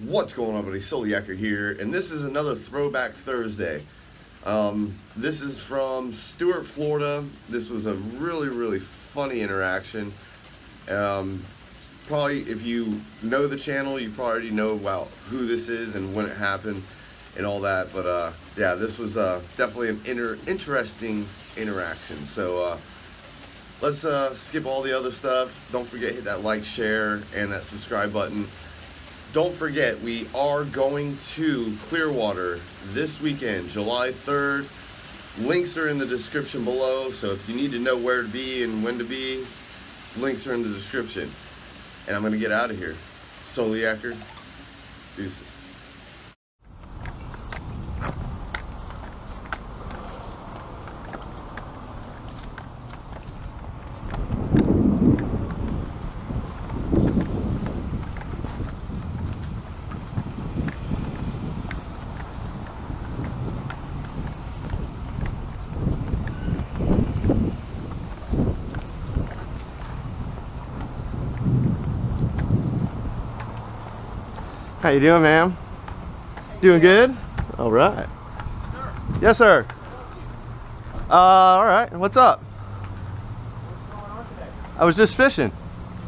What's going on, buddy? Statutes here, and this is another Throwback Thursday. This is from Stuart, Florida. This was a really funny interaction. Probably, if you know the channel, you probably already know about who this is and when it happened and all that. But yeah, this was definitely an interesting interaction. So let's skip all the other stuff. Don't forget, hit that like, share, and that subscribe button. Don't forget, we are going to Clearwater this weekend, July 3rd. Links are in the description below, so if you need to know where to be and when to be, links are in the description. And I'm going to get out of here. Statutes, deuces. How you doing, ma'am? Doing good? All right. Sir. Yes, sir. All right. What's up? What's going on today? I was just fishing.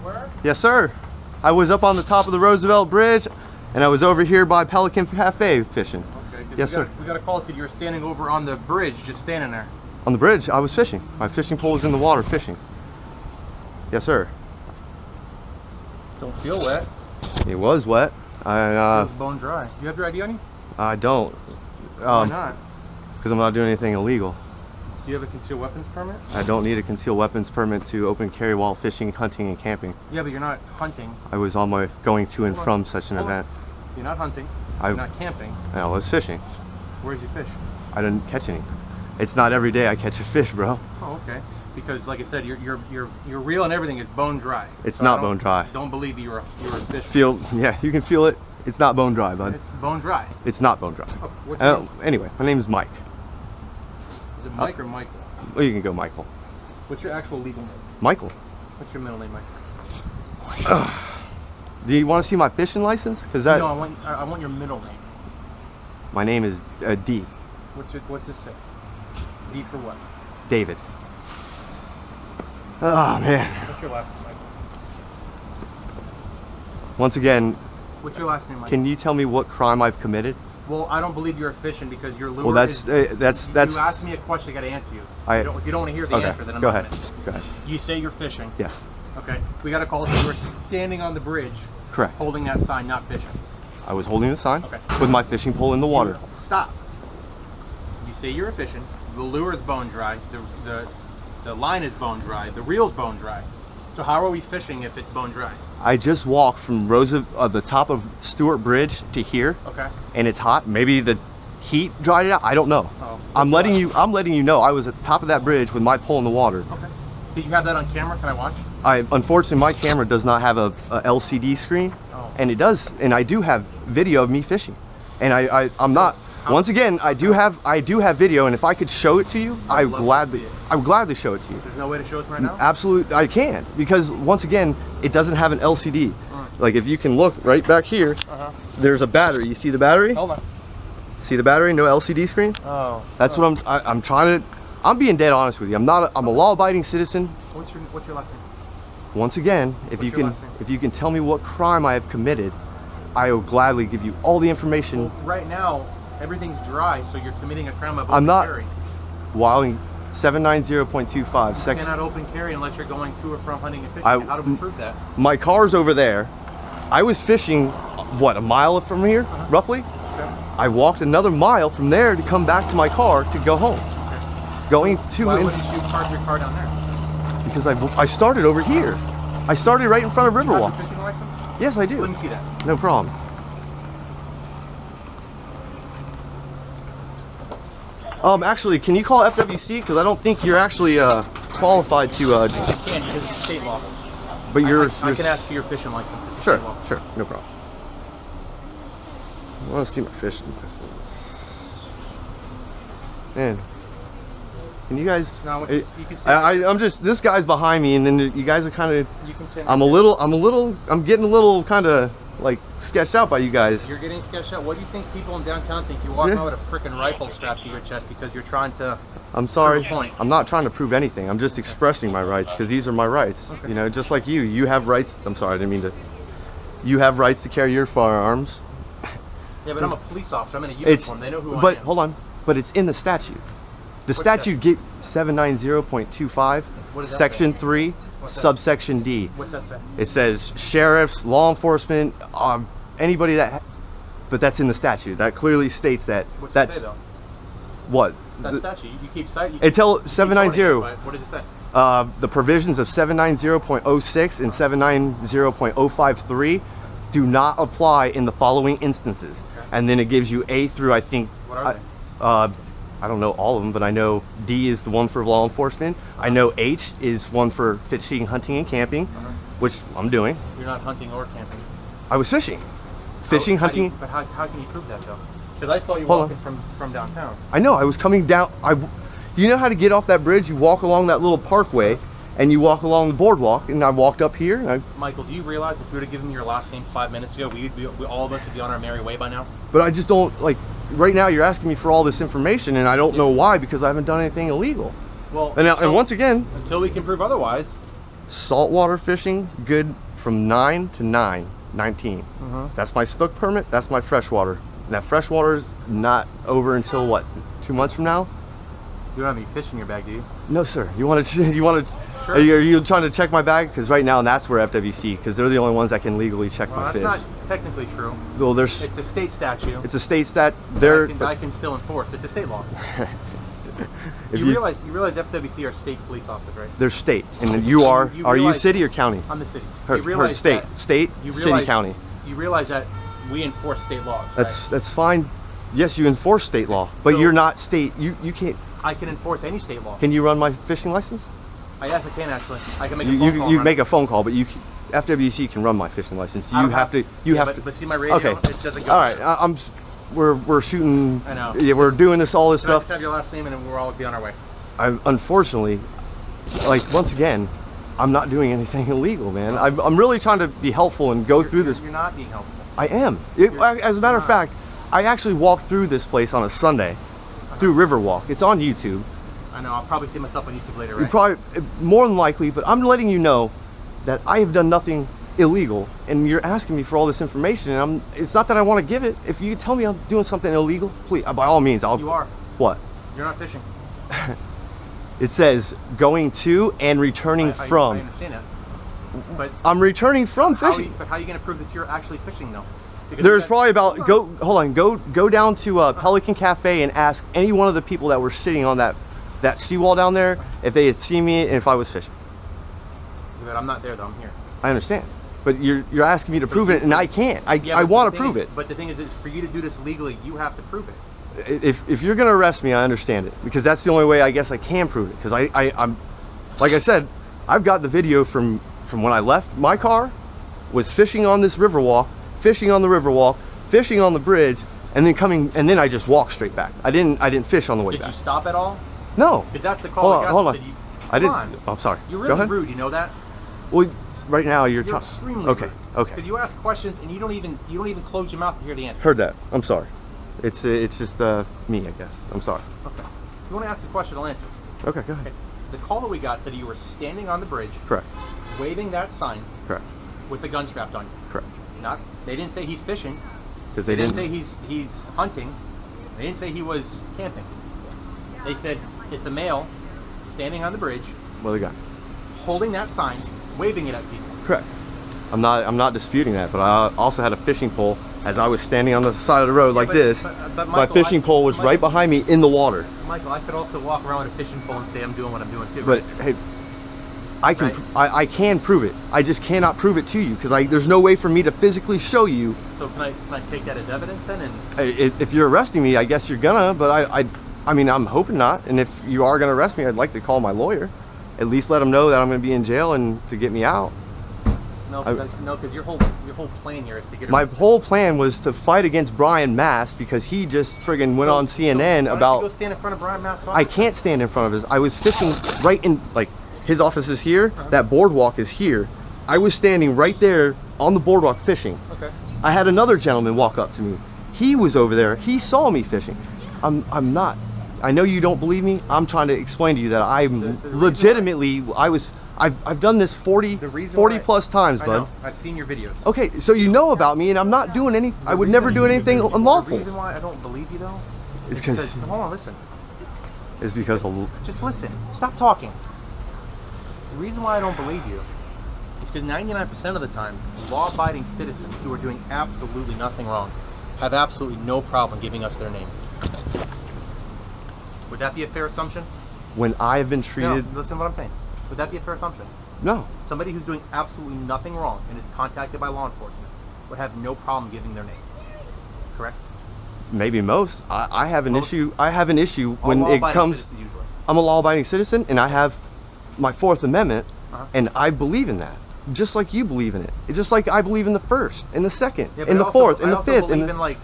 Where? Yes, sir. I was up on the top of the Roosevelt Bridge, and I was over here by Pelican Cafe fishing. Okay. Yes, sir. We got a call that said you were standing over on the bridge, just standing there. On the bridge, I was fishing. My fishing pole was in the water fishing. Yes, sir. Don't feel wet. It was wet. It was bone dry. You have your ID on you? I don't. Why not? Because I'm not doing anything illegal. Do you have a concealed weapons permit? I don't need a concealed weapons permit to open carry while fishing, hunting, and camping. Yeah, but you're not hunting. I was on my going to and from such an event. You're not hunting. You're not camping. I was fishing. Where's your fish? I didn't catch any. It's not every day I catch a fish, bro. Oh, okay. Because, like I said, your reel and everything is bone dry. It's not bone dry. Don't believe you were a fish. Yeah, you can feel it. It's not bone dry, bud. It's bone dry. It's not bone dry. Oh, anyway, my name is Mike. Is it Mike or Michael? Well, you can go Michael. What's your actual legal name? Michael. What's your middle name, Mike? Do you want to see my fishing license? Cause that. No, I want your middle name. My name is D. What's this say? D for what? David. Oh man. What's your last name, Michael? Once again. What's your last name, Michael? Can you tell me what crime I've committed? Well, I don't believe you're fishing because your lure. Well, that's. You asked me a question, I got to answer you. If you don't want to hear the answer, then I'm not going to. Go ahead. You say you're fishing. Yes. Okay. We got a call that you were standing on the bridge. Correct. Holding that sign, not fishing. I was holding the sign. Okay. With my fishing pole in the water. Stop. You say you're fishing. The lure is bone dry. The line is bone dry. The reel's bone dry. So how are we fishing if it's bone dry? I just walked from the top of Stuart Bridge to here. Okay. And it's hot. Maybe the heat dried it out. I don't know. Oh, I'm letting you know I was at the top of that bridge with my pole in the water. Okay. Did you have that on camera? Can I watch? Unfortunately, my camera does not have a LCD screen. Oh. And it does. And I do have video of me fishing. And I'm not. Once again, I do have video, and if I could show it to you, I would gladly show it to you. There's no way to show it right now? Absolutely, I can, because once again, it doesn't have an LCD. Like if you can look right back here, there's a battery. You see the battery? Hold on. See the battery? No LCD screen? Oh. That's what I'm trying to. I'm being dead honest with you. I'm a law-abiding citizen. What's your last name? Once again, if you can tell me what crime I have committed, I will gladly give you all the information. Well, right now, everything's dry, so you're committing a crime of open carry. While 790.25 seconds. You cannot open carry unless you're going to or from hunting and fishing. How do we prove that? My car's over there. I was fishing, what, a mile from here, roughly? Okay. I walked another mile from there to come back to my car to go home. Okay. Why wouldn't you park your car down there? Because I started over here. I started right in front of Riverwalk. You have a fishing license? Yes, I do. Let me see that. No problem. Actually, can you call FWC? Because I don't think you're actually qualified to. I can, because it's state law. But I can ask for your fishing license. It's sure, state law. sure, no problem. I want to see my fishing license. Man, can you guys? No, you can say. I'm just. This guy's behind me, and then you guys are kind of. You can say. I'm getting a little kind of like sketched out by you guys. You're getting sketched out. What do you think people in downtown think? You're walking out with a freaking rifle strapped to your chest because you're trying to. I'm sorry. prove a point. I'm not trying to prove anything. I'm just expressing my rights because these are my rights. Okay. You know, just like you. You have rights. I'm sorry, I didn't mean to. You have rights to carry your firearms. Yeah, but I'm a police officer. I'm in a uniform. They know who I am. But hold on. But it's in the statute. The statute get 790.25, What does that section say? 3, What's that? subsection D. What's that say? It says sheriffs, law enforcement, anybody that, but that's in the statute. That clearly states that. What's That's it say though? what. That statute. You keep citing. Until 790. What does it say? The provisions of 790.06 and 790.053 do not apply in the following instances. Okay. And then it gives you A through, I think, What are they? I don't know all of them, but I know D is the one for law enforcement. I know H is one for fishing, hunting, and camping, which I'm doing. You're not hunting or camping. I was fishing. Fishing, hunting. But how can you prove that though? Because I saw you Hold walking from downtown. I know, I was coming down. Do you know how to get off that bridge? You walk along that little parkway and you walk along the boardwalk, and I walked up here. And Michael, do you realize if you would have given me your last name 5 minutes ago, all of us would be on our merry way by now? But I just don't, like, right now you're asking me for all this information and I don't know why, because I haven't done anything illegal. Well, And once again, until we can prove otherwise. saltwater fishing, good from 9 to 9/19. That's my Stuck permit, that's my freshwater. And that freshwater is not over until what, 2 months from now? You don't have any fish in your bag, do you? No, sir. You want to? You want to? Sure. Are you trying to check my bag? Because right now that's where FWC, because they're the only ones that can legally check Well, my that's fish. not technically true. Well, there's. It's a state statute. It's a state stat. They're. I can still enforce. It's a state law. If you realize FWC are state police officers, right? They're state, and you are. Are you realize- city or county? I'm the city. Heard, You realize state, that- state, you city, realize- county. You realize that we enforce state laws, right? That's fine. Yes, you enforce state law, but So- you're not state. You can't. I can enforce any state law. Can you run my fishing license? Yes, I can actually. I can make a You phone call. you and make a phone call, but FWC can run my fishing license. I You don't have to. You have to. But see my radio. Okay. It doesn't go. All right. We're shooting. I know. Yeah, we're doing all this Can I stuff. just have your last name and then we'll all be on our way. Unfortunately, like, once again, I'm not doing anything illegal, man. I'm really trying to be helpful and go through this. You're not being helpful. I am. As a matter of fact, I actually walked through this place on a Sunday, through Riverwalk. It's on YouTube. I know. I'll probably see myself on YouTube later, You right? probably, more than likely, but I'm letting you know that I have done nothing illegal, and you're asking me for all this information, and it's not that I want to give it. If you tell me I'm doing something illegal, please, by all means, I'll. You are. What? You're not fishing. It says going to and returning from. I understand that. But I'm returning from fishing. but how are you going to prove that you're actually fishing though? Because There's you probably about hold on. go down to Pelican Cafe and ask any one of the people that were sitting on that seawall down there if they had seen me and if I was fishing. But I'm not there though. I'm here. I understand, but you're asking me to prove it, and I can't. Yeah, I but want the to thing prove is- it. But the thing is for you to do this legally, you have to prove it. If you're gonna arrest me, I understand it, because that's the only way I guess I can prove it. Because I'm like I said, I've got the video from when I left my car, was fishing on this Riverwalk, fishing on the Riverwalk, fishing on the bridge, and then I just walked straight back. I didn't fish on the way Did back. you stop at all? No. Because that's the call I got. Hold that on. said you- I didn't. Come on. I'm sorry. You're Go really ahead. rude. You know that? Well, right now you're You're trying. extremely Okay. rude. Okay. Because you ask questions and you don't even close your mouth to hear the answer. Heard that. I'm sorry. It's just me, I guess. I'm sorry. Okay. If you want to ask a question, I'll answer. Okay, go ahead. Okay. The call that we got said you were standing on the bridge, Correct. waving that sign Correct. with a gun strapped on you. Correct. Not. They didn't say he's fishing. Because They didn't say he's hunting. They didn't say he was camping. They said it's a male standing on the bridge, What do they got? holding that sign, waving it at people. Correct. I'm not disputing that, but I also had a fishing pole as I was standing on the side of the road like but- this. but My Michael, fishing pole was right behind me in the water. Michael, I could also walk around with a fishing pole and say I'm doing what I'm doing too. But hey, I can Right. I can prove it. I just cannot prove it to you because there's no way for me to physically show you. So can I take that as evidence then? And If you're arresting me, I guess you're gonna. But I mean, I'm hoping not. And if you are gonna arrest me, I'd like to call my lawyer. At least let him know that I'm gonna be in jail and to get me out. no, because your whole plan here is to get. My arrested. whole plan was to fight against Brian Mass because he just friggin' went on CNN why don't you about. go stand in front of Brian Mass' I office? can't stand in front of his. I was fishing right in, like, his office is here. That boardwalk is here. I was standing right there on the boardwalk fishing. Okay. I had another gentleman walk up to me. He was over there. He saw me fishing. I'm not. I know you don't believe me. I'm trying to explain to you that I'm legitimately. I've done this 40 plus times, bud. I've seen your videos. Okay, so you know about me, and I'm not doing any. I would never do anything unlawful. The reason why I don't believe you though is because hold on, listen. It's because just listen. Stop talking. The reason why I don't believe you is because 99% of the time, law-abiding citizens who are doing absolutely nothing wrong have absolutely no problem giving us their name. Would that be a fair assumption? when I have been treated. No, listen to what I'm saying. Would that be a fair assumption? No. Somebody who's doing absolutely nothing wrong and is contacted by law enforcement would have no problem giving their name. Correct? Maybe most. I have an issue. I have an issue when it comes. Usually. I'm a law-abiding citizen, and I have my Fourth Amendment, and I believe in that, just like you believe in it. It's just like I believe in the First, and the Second, and the Fourth, and the Fifth, and like,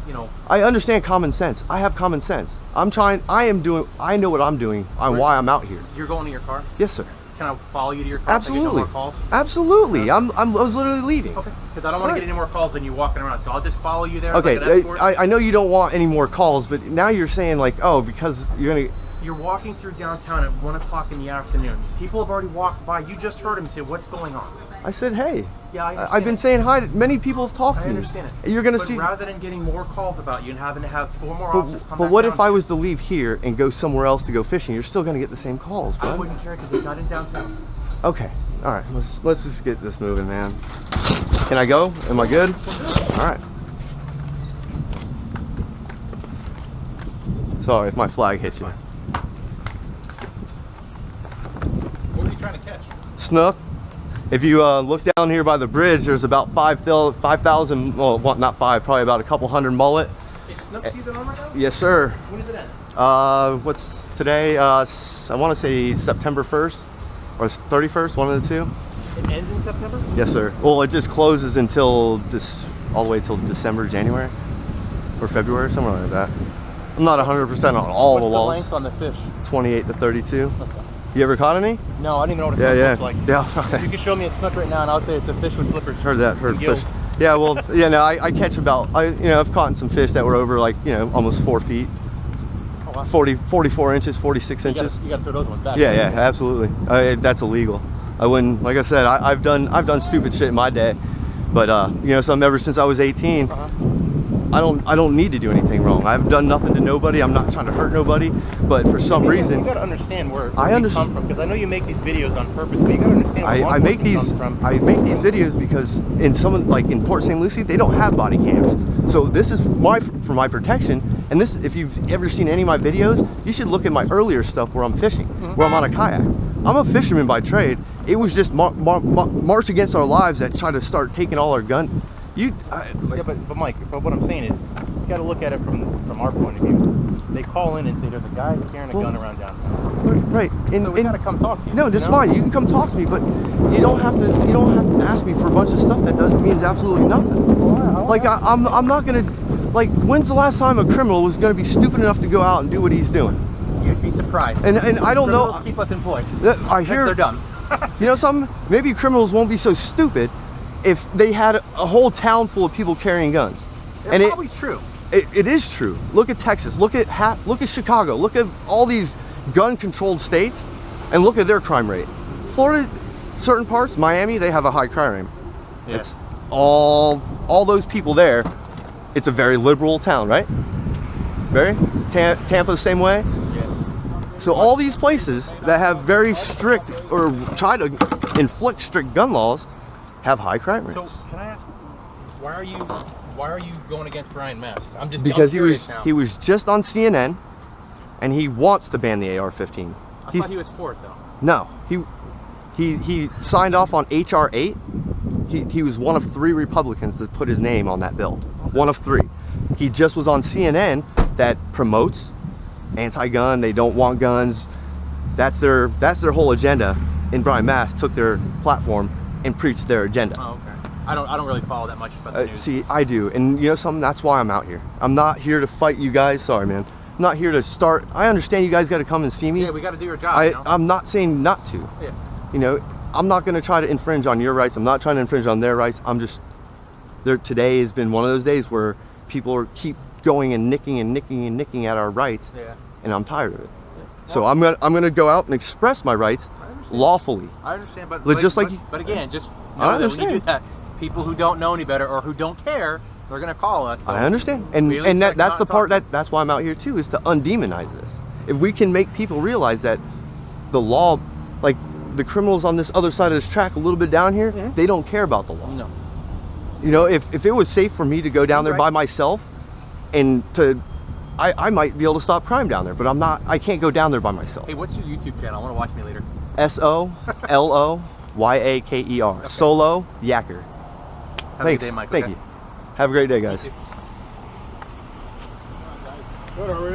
you know. I understand common sense. I have common sense. I'm trying. I am doing. I know what I'm doing. On why I'm out here. You're going to your car? Yes, sir. Can I follow you to your car? Absolutely. So I get no more calls? Absolutely. I was literally leaving. Okay. Because I don't want to get any more calls than you walking around. So I'll just follow you there. Okay. Like an escort. I know you don't want any more calls, but now you're saying like, oh, because you're gonna. You're walking through downtown at 1 o'clock in the afternoon. People have already walked by. You just heard him say, "What's going on?" I said, hey. Yeah, I understand. I've been saying hi to many people have talked to me. I understand it. You're gonna but see. rather than getting more calls about you and having to have 4 more officers come But back what down if I was to leave here and go somewhere else to go fishing? You're still gonna get the same calls, bud. I wouldn't care because it's not in downtown. Okay. All right. Let's just get this moving, man. Can I go? Am I good? All right. Sorry if my flag hits you. What were you trying to catch? Snook. If you look down here by the bridge, there's about 5,000. Well, not 5, probably about a couple hundred mullet. Is snook season on right now? Yes, sir. When does it end? What's today? I want to say September 1st or 31st, one of the two. It ends in September? Yes, sir. Well, it just closes until all the way till December, January, or February, somewhere like that. I'm not 100% on all the walls. What's the length on the fish? 28 to 32. Okay. You ever caught any? No, I don't even know what a snook looks like. Yeah. You can show me a snook right now and I'll say it's a fish with flippers. Heard that. Heard and fish. gills. Yeah. Well, yeah. No, I catch about. I've caught some fish that were over like almost 4 feet. Oh, wow. 44 inches, 46 inches. You gotta throw those ones back. Yeah, absolutely. That's illegal. I wouldn't. Like I said, I've done stupid shit in my day, but some ever since I was 18. I don't need to do anything wrong. I've done nothing to nobody. I'm not trying to hurt nobody, but for some reason, you gotta understand where we understand. come from, because I know you make these videos on purpose, but you gotta understand where I make these videos because in Port St. Lucie, they don't have body cams. So this is for my protection. And this, if you've ever seen any of my videos, you should look at my earlier stuff where I'm fishing, where I'm on a kayak. I'm a fisherman by trade. It was just march against our lives that try to start taking all our gun. Yeah, but Mike, what I'm saying is, you got to look at it from our point of view. They call in and say there's a guy carrying a gun around downtown. Right. So we got to come talk to you. No, that's fine. You can come talk to me, but you don't have to ask me for a bunch of stuff that means absolutely nothing. Like I'm not gonna. Like, when's the last time a criminal was gonna be stupid enough to go out and do what he's doing? You'd be surprised. And I don't know. Keep us employed. I hear they're dumb. You know something? Maybe criminals won't be so stupid if they had a whole town full of people carrying guns. It's probably true. It is true. Look at Texas. Look at Chicago. Look at all these gun-controlled states, and look at their crime rate. Florida, certain parts, Miami, they have a high crime rate. Yeah. It's all those people there. It's a very liberal town, right? Very. Tampa, same way. Yeah. So all these places that have very strict or try to inflict strict gun laws have high crime rates. So can I ask, why are you going against Brian Mast? Because he was just on CNN, and he wants to ban the AR-15. I thought he was for it though. No, he signed off on HR 8. He was one of 3 Republicans that put his name on that bill. One of 3. He just was on CNN that promotes anti-gun. They don't want guns. That's their whole agenda. And Brian Mast took their platform and preached their agenda. Oh, okay. I don't really follow that much about the news. See, I do, and you know something? That's why I'm out here. I'm not here to fight you guys. Sorry, man. I'm not here to start. I understand you guys got to come and see me. Yeah, we got to do your job. I'm not saying not to. Yeah. I'm not going to try to infringe on your rights. I'm not trying to infringe on their rights. I'm just today has been one of those days where people keep going and nicking at our rights, Yeah. and I'm tired of it. Yeah. So Well, I'm gonna go out and express my rights I understand. lawfully. I understand, but But again, just I know that when you do understand. that, people who don't know any better or who don't care, they're gonna call us. So I understand, and we at least gotta that's come the out part and talk. that's why I'm out here too, is to undemonize this. If we can make people realize that the law, like the criminals on this other side of this track, a little bit down here, Mhm. they don't care about the law. No. You know, if it was safe for me to go down there Right. by myself, and I might be able to stop crime down there, but I can't go down there by myself. Hey, what's your YouTube channel? I want to watch me later. SOLOYAKER. Okay. Solo Yacker. Have Thanks. a good day, Mike. Thank okay? you. Have a great day, guys. You too. Good, how are you?